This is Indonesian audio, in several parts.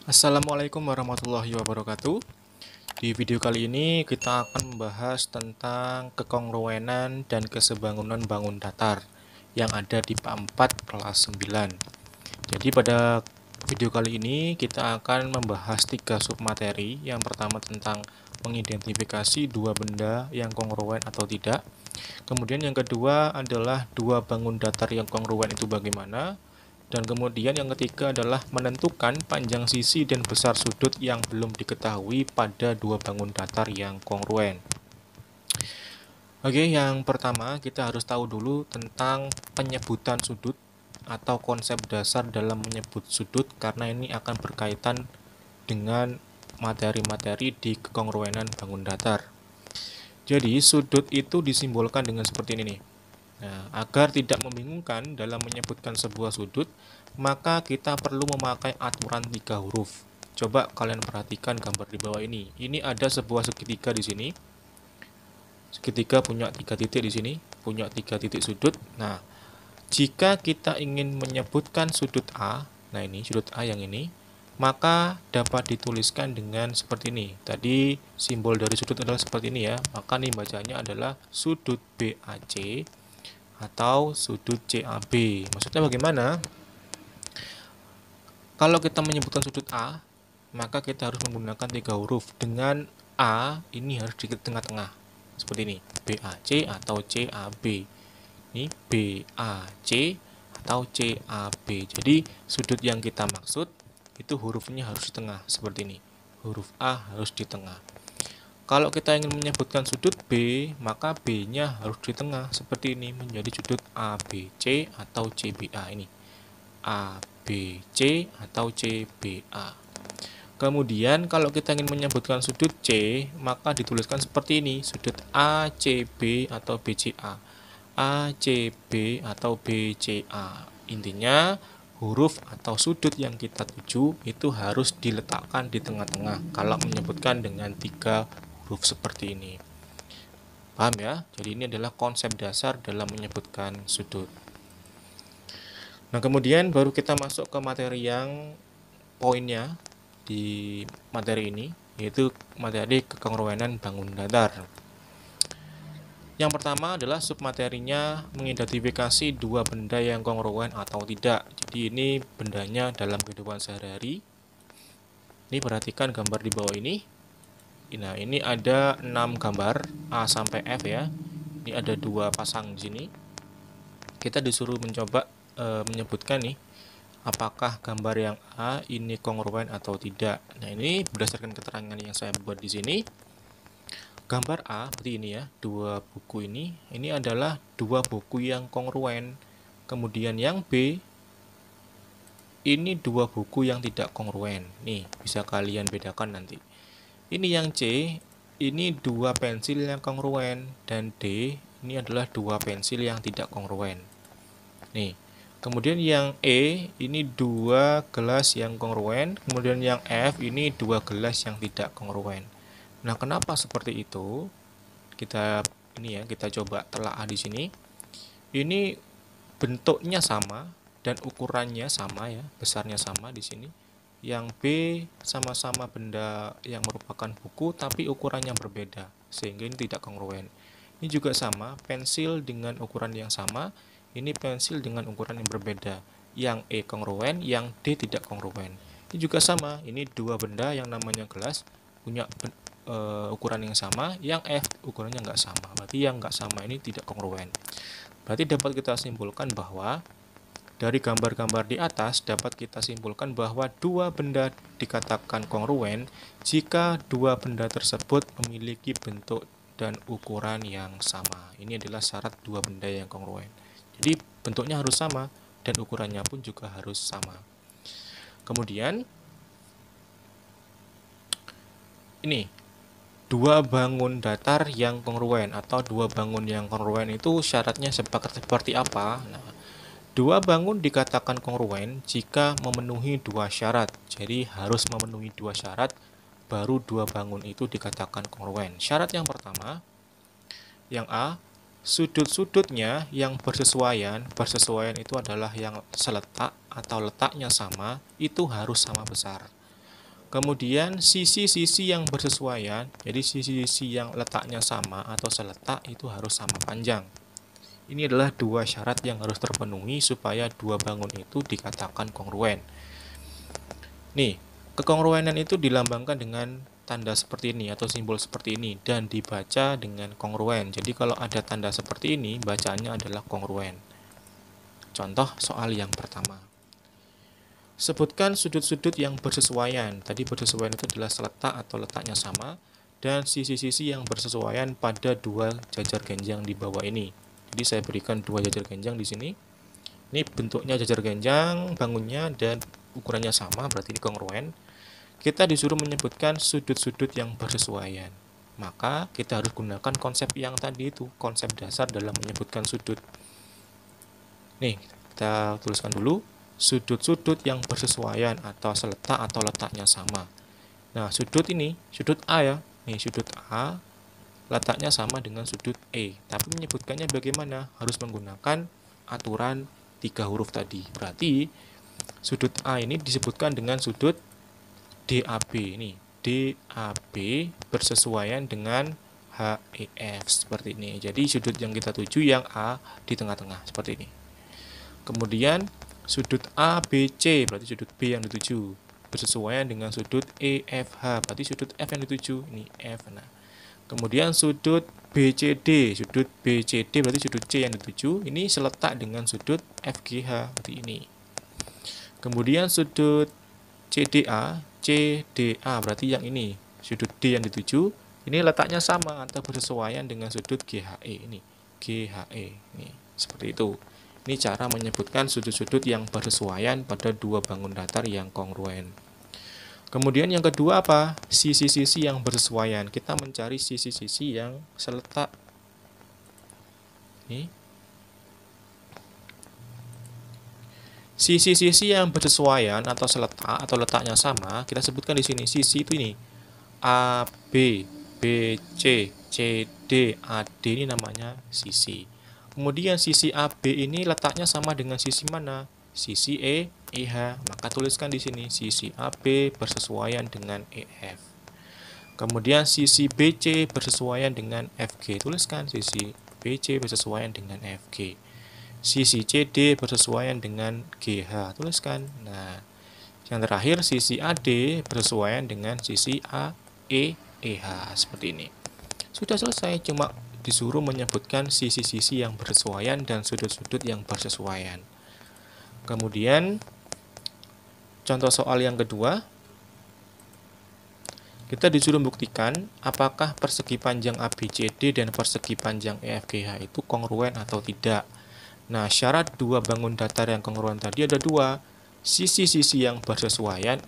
Assalamualaikum warahmatullahi wabarakatuh. Di video kali ini kita akan membahas tentang kekongruenan dan kesebangunan bangun datar yang ada di PA 4 kelas 9. Jadi pada video kali ini kita akan membahas 3 submateri. Yang pertama tentang mengidentifikasi dua benda yang kongruen atau tidak. Kemudian yang kedua adalah dua bangun datar yang kongruen itu bagaimana. Dan kemudian yang ketiga adalah menentukan panjang sisi dan besar sudut yang belum diketahui pada dua bangun datar yang kongruen. Oke, yang pertama kita harus tahu dulu tentang penyebutan sudut atau konsep dasar dalam menyebut sudut karena ini akan berkaitan dengan materi-materi di kekongruenan bangun datar. Jadi sudut itu disimbolkan dengan seperti ini nih. Nah, agar tidak membingungkan dalam menyebutkan sebuah sudut, maka kita perlu memakai aturan 3 huruf. Coba kalian perhatikan gambar di bawah ini. Ini ada sebuah segitiga di sini. Segitiga punya 3 titik di sini, punya 3 titik sudut. Nah, jika kita ingin menyebutkan sudut A, nah ini sudut A yang ini, maka dapat dituliskan dengan seperti ini. Tadi simbol dari sudut adalah seperti ini ya. Maka nih bacanya adalah sudut BAC atau sudut CAB. Maksudnya bagaimana? Kalau kita menyebutkan sudut A, maka kita harus menggunakan 3 huruf. Dengan A ini harus di tengah-tengah. Seperti ini, BAC atau CAB. Ini BAC atau CAB. Jadi sudut yang kita maksud itu hurufnya harus di tengah seperti ini. Huruf A harus di tengah. Kalau kita ingin menyebutkan sudut B, maka B-nya harus di tengah seperti ini menjadi sudut ABC atau CBA ini. ABC atau CBA. Kemudian kalau kita ingin menyebutkan sudut C, maka dituliskan seperti ini, sudut ACB atau BCA. ACB atau BCA. Intinya huruf atau sudut yang kita tuju itu harus diletakkan di tengah-tengah kalau menyebutkan dengan 3 huruf seperti ini. Paham ya? Jadi ini adalah konsep dasar dalam menyebutkan sudut. Nah, kemudian baru kita masuk ke materi yang poinnya di materi ini, yaitu materi kekongruenan bangun datar. Yang pertama adalah submaterinya mengidentifikasi dua benda yang kongruen atau tidak. Jadi ini bendanya dalam kehidupan sehari-hari. Ini perhatikan gambar di bawah ini. Nah, ini ada 6 gambar A sampai F ya. Ini ada 2 pasang di sini. Kita disuruh mencoba menyebutkan nih apakah gambar yang A ini kongruen atau tidak. Nah, ini berdasarkan keterangan yang saya buat di sini. Gambar A seperti ini ya, 2 buku ini adalah 2 buku yang kongruen. Kemudian yang B ini 2 buku yang tidak kongruen. Nih, bisa kalian bedakan nanti. Ini yang C, ini 2 pensil yang kongruen, dan D ini adalah 2 pensil yang tidak kongruen. Nih, kemudian yang E ini 2 gelas yang kongruen, kemudian yang F ini 2 gelas yang tidak kongruen. Nah, kenapa seperti itu? Kita coba telaah di sini. Ini bentuknya sama dan ukurannya sama ya, besarnya sama di sini. Yang B sama-sama benda yang merupakan buku tapi ukurannya berbeda, sehingga ini tidak kongruen. Ini juga sama, pensil dengan ukuran yang sama, ini pensil dengan ukuran yang berbeda. Yang E kongruen, yang D tidak kongruen. Ini juga sama, ini 2 benda yang namanya gelas punya ukuran yang sama, yang F ukurannya nggak sama. Berarti yang nggak sama ini tidak kongruen. Berarti dapat kita simpulkan bahwa dari gambar-gambar di atas dapat kita simpulkan bahwa 2 benda dikatakan kongruen jika 2 benda tersebut memiliki bentuk dan ukuran yang sama. Ini adalah syarat 2 benda yang kongruen. Jadi bentuknya harus sama dan ukurannya pun juga harus sama. Kemudian ini 2 bangun datar yang kongruen atau 2 bangun yang kongruen itu syaratnya seperti apa? Nah, 2 bangun dikatakan kongruen jika memenuhi 2 syarat. Jadi harus memenuhi 2 syarat baru 2 bangun itu dikatakan kongruen. Syarat yang pertama, yang A, sudut-sudutnya yang bersesuaian itu adalah yang seletak atau letaknya sama, itu harus sama besar. Kemudian sisi-sisi yang bersesuaian, jadi sisi-sisi yang letaknya sama atau seletak itu harus sama panjang. Ini adalah dua syarat yang harus terpenuhi supaya dua bangun itu dikatakan kongruen. Nih, kekongruenan itu dilambangkan dengan tanda seperti ini atau simbol seperti ini dan dibaca dengan kongruen. Jadi kalau ada tanda seperti ini, bacaannya adalah kongruen. Contoh soal yang pertama. Sebutkan sudut-sudut yang bersesuaian. Tadi bersesuaian itu adalah seletak atau letaknya sama, dan sisi-sisi yang bersesuaian pada dua jajar genjang di bawah ini. Jadi saya berikan dua jajar genjang di sini. Ini bentuknya jajar genjang, bangunnya dan ukurannya sama, berarti ini kongruen. Kita disuruh menyebutkan sudut-sudut yang bersesuaian. Maka kita harus gunakan konsep yang tadi itu, konsep dasar dalam menyebutkan sudut. Nih, kita tuliskan dulu. Sudut-sudut yang bersesuaian atau seletak atau letaknya sama. Nah, sudut ini, sudut A ya. Nih, sudut A letaknya sama dengan sudut E. Tapi menyebutkannya bagaimana? Harus menggunakan aturan 3 huruf tadi. Berarti sudut A ini disebutkan dengan sudut DAB. Ini DAB bersesuaian dengan HEF seperti ini. Jadi sudut yang kita tuju yang A di tengah-tengah seperti ini. Kemudian sudut ABC berarti sudut B yang dituju bersesuaian dengan sudut EFH berarti sudut F yang dituju, ini F. Nah, kemudian sudut BCD berarti sudut C yang dituju, ini seletak dengan sudut FGH berarti ini. Kemudian sudut CDA berarti yang ini sudut D yang dituju, ini letaknya sama atau bersesuaian dengan sudut GHE, ini GHE, ini seperti itu. Ini cara menyebutkan sudut-sudut yang bersesuaian pada dua bangun datar yang kongruen. Kemudian yang kedua apa? Sisi-sisi yang bersesuaian. Kita mencari sisi-sisi yang seletak. Ini. Sisi-sisi yang bersesuaian atau seletak atau letaknya sama, kita sebutkan di sini. Sisi itu ini. A, B, B, C, C, D, A, D ini namanya sisi. Kemudian sisi AB ini letaknya sama dengan sisi mana? Sisi EH. Maka tuliskan di sini sisi AB bersesuaian dengan EF. Kemudian sisi BC bersesuaian dengan FG. Tuliskan sisi BC bersesuaian dengan FG. Sisi CD bersesuaian dengan GH. Tuliskan. Nah, yang terakhir sisi AD bersesuaian dengan sisi EH seperti ini. Sudah selesai, cuma disuruh menyebutkan sisi-sisi yang bersesuaian dan sudut-sudut yang bersesuaian. Kemudian contoh soal yang kedua, kita disuruh membuktikan apakah persegi panjang ABCD dan persegi panjang EFGH itu kongruen atau tidak. Nah, syarat dua bangun datar yang kongruen tadi ada dua. Sisi-sisi yang bersesuaian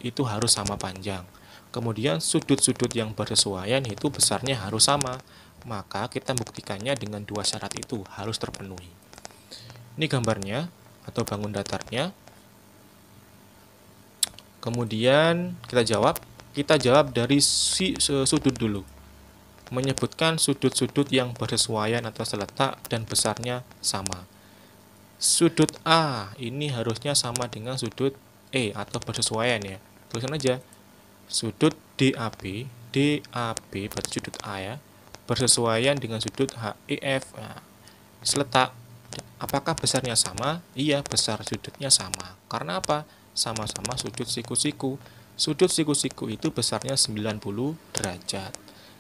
itu harus sama panjang. Kemudian sudut-sudut yang bersesuaian itu besarnya harus sama. Maka kita buktikannya dengan dua syarat itu harus terpenuhi. Ini gambarnya atau bangun datarnya. Kemudian kita jawab dari sudut dulu. Menyebutkan sudut-sudut yang bersesuaian atau seletak dan besarnya sama. Sudut A ini harusnya sama dengan sudut E atau bersesuaian ya. Tuliskan aja. Sudut DAB berarti sudut A ya. Bersesuaian dengan sudut HEF. Nah, seletak. Apakah besarnya sama? Iya, besar sudutnya sama. Karena apa? Sama-sama sudut siku-siku. Sudut siku-siku itu besarnya 90 derajat.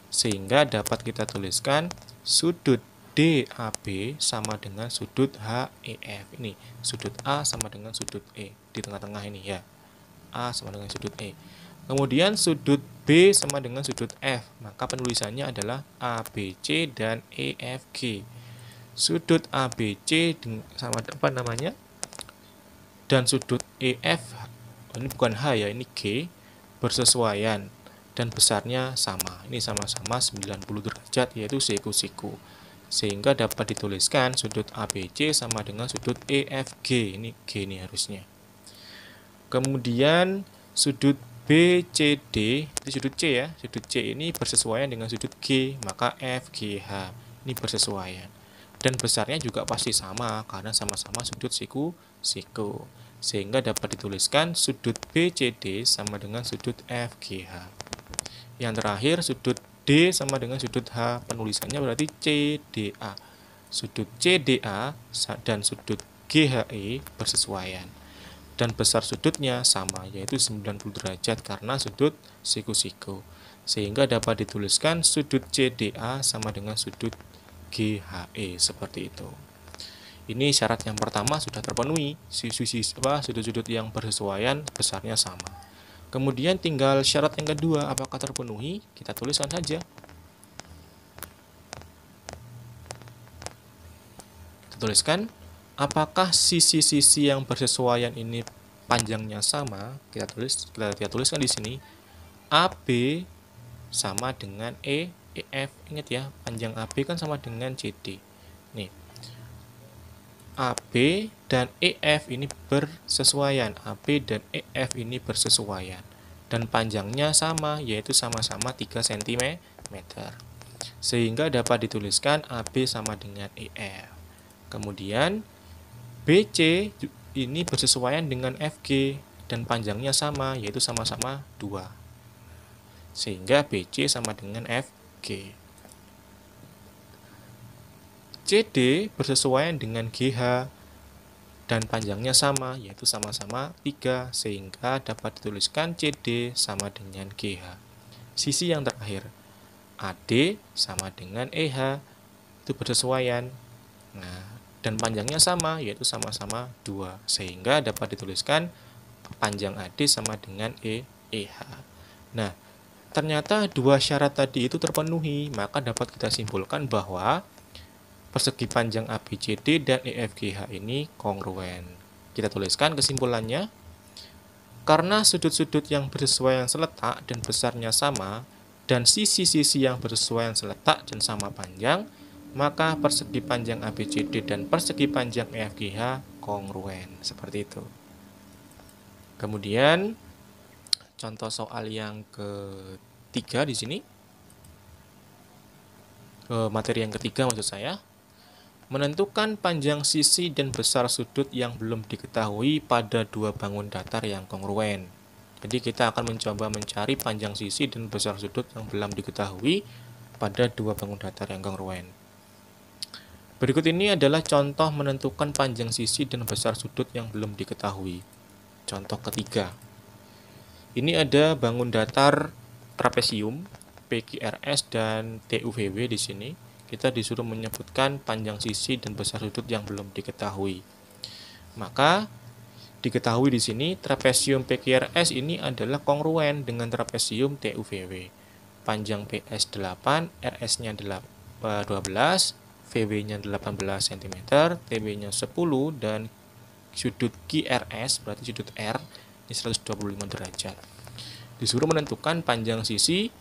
Sehingga dapat kita tuliskan sudut DAB sama dengan sudut HEF. Ini sudut A sama dengan sudut E. Di tengah-tengah ini ya. A sama dengan sudut E. Kemudian sudut B sama dengan sudut F, maka penulisannya adalah ABC dan EFG. Sudut ABC sama apa namanya? Dan sudut EF, ini bukan H ya, ini G, bersesuaian dan besarnya sama. Ini sama-sama 90 derajat yaitu siku-siku. Sehingga dapat dituliskan sudut ABC sama dengan sudut EFG. Ini G ini harusnya. Kemudian sudut BCD, itu sudut C ya. Sudut C ini bersesuaian dengan sudut G, maka FGH ini bersesuaian. Dan besarnya juga pasti sama karena sama-sama sudut siku-siku. sehingga dapat dituliskan sudut BCD sama dengan sudut FGH. Yang terakhir, sudut D sama dengan sudut H, penulisannya berarti CDA. Sudut CDA dan sudut GHE bersesuaian. Dan besar sudutnya sama, yaitu 90 derajat karena sudut siku-siku. Sehingga dapat dituliskan sudut CDA sama dengan sudut GHE, seperti itu. Ini syarat yang pertama sudah terpenuhi, sudut-sudut yang bersesuaian besarnya sama. Kemudian tinggal syarat yang kedua, apakah terpenuhi? Kita tuliskan saja. Kita tuliskan, apakah sisi-sisi yang bersesuaian ini panjangnya sama? Kita tuliskan di sini. AB sama dengan EF. Ingat ya, panjang AB kan sama dengan CD. Nih. AB dan EF ini bersesuaian. AB dan EF ini bersesuaian. Dan panjangnya sama, yaitu sama-sama 3 cm. Sehingga dapat dituliskan AB sama dengan EF. Kemudian BC ini bersesuaian dengan FG dan panjangnya sama, yaitu sama-sama 2. Sehingga BC sama dengan FG. CD bersesuaian dengan GH dan panjangnya sama, yaitu sama-sama 3, sehingga dapat dituliskan CD sama dengan GH. Sisi yang terakhir, AD sama dengan EH, itu bersesuaian. Nah, dan panjangnya sama, yaitu sama-sama 2, sehingga dapat dituliskan panjang AD sama dengan EH. Nah, ternyata dua syarat tadi itu terpenuhi, maka dapat kita simpulkan bahwa persegi panjang ABCD dan EFGH ini kongruen. Kita tuliskan kesimpulannya. Karena sudut-sudut yang bersesuaian seletak dan besarnya sama, dan sisi-sisi yang bersesuaian seletak dan sama panjang, maka persegi panjang ABCD dan persegi panjang EFGH kongruen. Seperti itu. Kemudian, contoh soal yang ketiga di sini. Materi yang ketiga maksud saya. Menentukan panjang sisi dan besar sudut yang belum diketahui pada dua bangun datar yang kongruen. Jadi kita akan mencoba mencari panjang sisi dan besar sudut yang belum diketahui pada dua bangun datar yang kongruen. Berikut ini adalah contoh menentukan panjang sisi dan besar sudut yang belum diketahui. Contoh ketiga. Ini ada bangun datar trapesium, PQRS dan TUVW di sini. Kita disuruh menyebutkan panjang sisi dan besar sudut yang belum diketahui. Maka diketahui di sini trapesium PQRS ini adalah kongruen dengan trapesium TUVW. Panjang PS 8, RS-nya 12, VW-nya 18 cm, TB-nya 10 dan sudut QRS berarti sudut R ini 125 derajat. Disuruh menentukan panjang sisi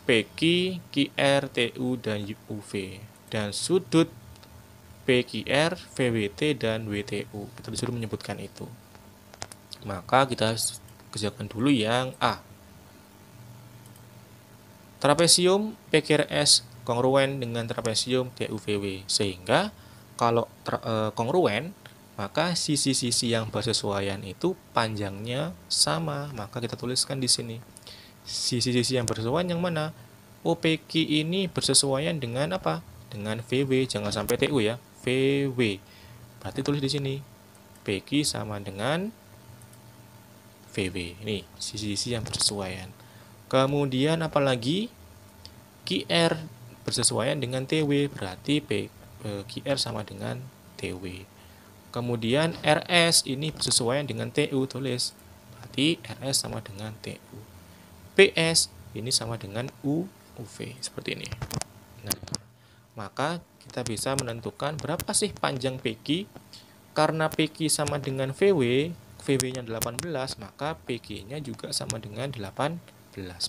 PQ, QR, TU, dan UV. Dan sudut PQR, VWT, dan WTU. Kita disuruh menyebutkan itu. Maka kita kerjakan dulu yang A. Trapesium PQRS kongruen dengan trapesium TUVW. Sehingga kalau kongruen, maka sisi-sisi yang bersesuaian itu panjangnya sama. Maka kita tuliskan di sini. Sisi-sisi yang bersesuaian yang mana? OPQ ini bersesuaian dengan apa? Dengan VW, jangan sampai TU ya. VW. Berarti tulis di sini. PQ sama dengan VW. Ini sisi-sisi yang bersesuaian. Kemudian apalagi? QR bersesuaian dengan TW, berarti QR sama dengan TW. Kemudian RS ini bersesuaian dengan TU, tulis. Berarti RS sama dengan TU. PS ini sama dengan UV seperti ini. Nah, maka kita bisa menentukan berapa sih panjang PQ. Karena PQ sama dengan VW, VW-nya 18, maka PQ-nya juga sama dengan 18.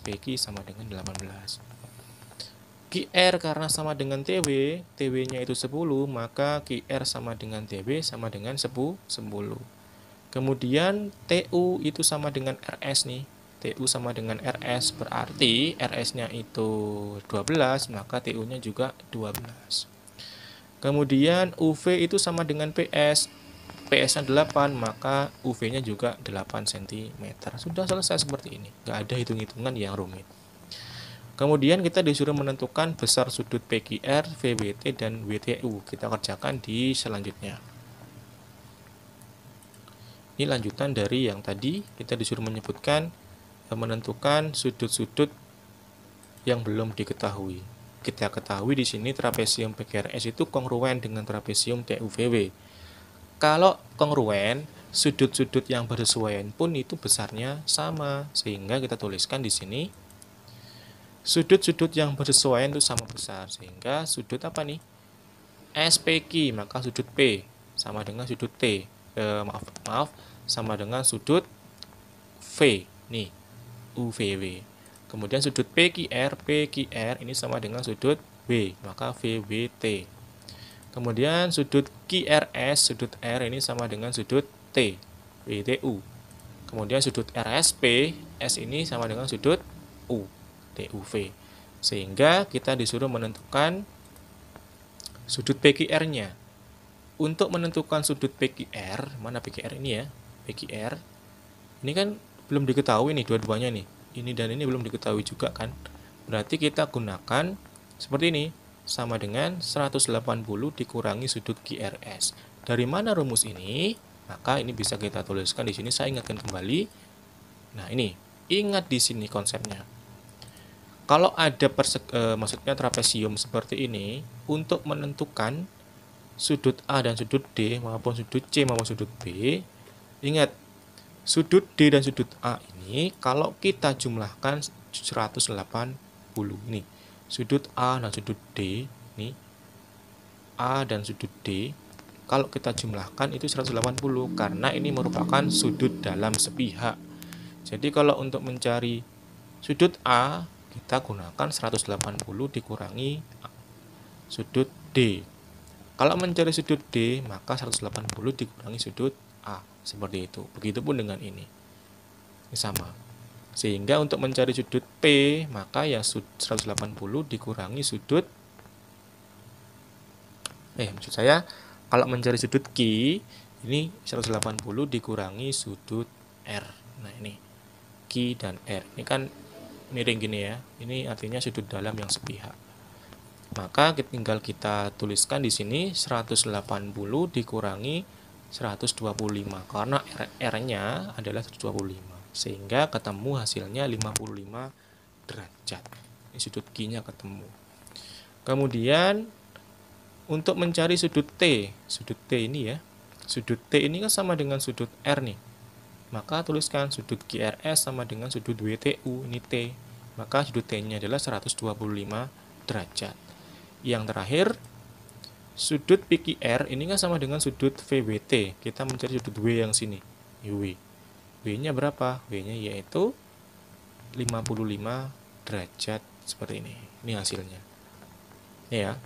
PQ sama dengan 18. QR karena sama dengan TW, TW-nya itu 10, maka QR sama dengan TB sama dengan 10. Kemudian TU itu sama dengan RS nih. TU sama dengan RS, berarti RS-nya itu 12, maka TU-nya juga 12. Kemudian UV itu sama dengan PS. PS-nya 8, maka UV-nya juga 8 cm. Sudah selesai seperti ini. Nggak ada hitung-hitungan yang rumit. Kemudian kita disuruh menentukan besar sudut PQR, VBT, dan WTU. Kita kerjakan di selanjutnya. Ini lanjutan dari yang tadi, kita disuruh menentukan sudut-sudut yang belum diketahui. Kita ketahui di sini trapesium PQRS itu kongruen dengan trapesium TUVW. Kalau kongruen, sudut-sudut yang bersesuaian pun itu besarnya sama, sehingga kita tuliskan di sini sudut-sudut yang bersesuaian itu sama besar, sehingga sudut apa nih? SPQ, maka sudut P sama dengan sudut T. Maaf, sama dengan sudut V, nih, UVW. Kemudian sudut PQR ini sama dengan sudut W, maka VWT. Kemudian sudut QRS, sudut R ini sama dengan sudut T, WTU. Kemudian sudut RSP, S ini sama dengan sudut U, TUV. Sehingga kita disuruh menentukan sudut PQR-nya. Untuk menentukan sudut PQR, mana PQR ini ya? PQR. Ini kan belum diketahui nih dua-duanya nih. Ini dan ini belum diketahui juga kan. Berarti kita gunakan seperti ini. Sama dengan 180 dikurangi sudut QRS. Dari mana rumus ini? Maka ini bisa kita tuliskan di sini. Saya ingatkan kembali. Nah, ini. Ingat di sini konsepnya. Kalau ada maksudnya trapesium seperti ini, untuk menentukan sudut A dan sudut D maupun sudut C maupun sudut B, ingat sudut D dan sudut A ini kalau kita jumlahkan 180 nih, sudut A dan sudut D nih, A dan sudut D kalau kita jumlahkan itu 180 karena ini merupakan sudut dalam sepihak. Jadi kalau untuk mencari sudut A kita gunakan 180 dikurangi sudut D. Kalau mencari sudut D, maka 180 dikurangi sudut A. Seperti itu. Begitupun dengan ini. Ini sama. Sehingga untuk mencari sudut P, maka ya 180 dikurangi sudut maksud saya, kalau mencari sudut Q, ini 180 dikurangi sudut R. Nah, ini Q dan R. Ini kan miring gini ya. Ini artinya sudut dalam yang sepihak. Maka tinggal kita tuliskan di sini 180 dikurangi 125 karena R-nya adalah 125 sehingga ketemu hasilnya 55 derajat. Ini sudut Q-nya ketemu. Kemudian untuk mencari sudut T ini ya. Sudut T ini kan sama dengan sudut R nih. Maka tuliskan sudut QRS sama dengan sudut WTU, ini T. Maka sudut T-nya adalah 125 derajat. Yang terakhir, sudut PQR ini kan sama dengan sudut VWT. Kita mencari sudut W yang sini, W. W-nya berapa? W-nya yaitu 55 derajat seperti ini. Ini hasilnya. Ya.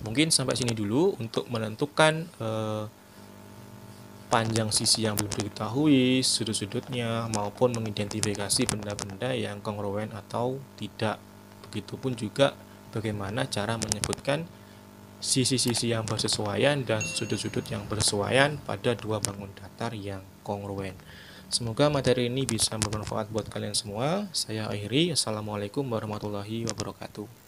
Mungkin sampai sini dulu untuk menentukan panjang sisi yang belum diketahui, sudut-sudutnya, maupun mengidentifikasi benda-benda yang kongruen atau tidak. Begitupun juga bagaimana cara menyebutkan sisi-sisi yang bersesuaian dan sudut-sudut yang bersesuaian pada dua bangun datar yang kongruen. Semoga materi ini bisa bermanfaat buat kalian semua. Saya akhiri. Assalamualaikum warahmatullahi wabarakatuh.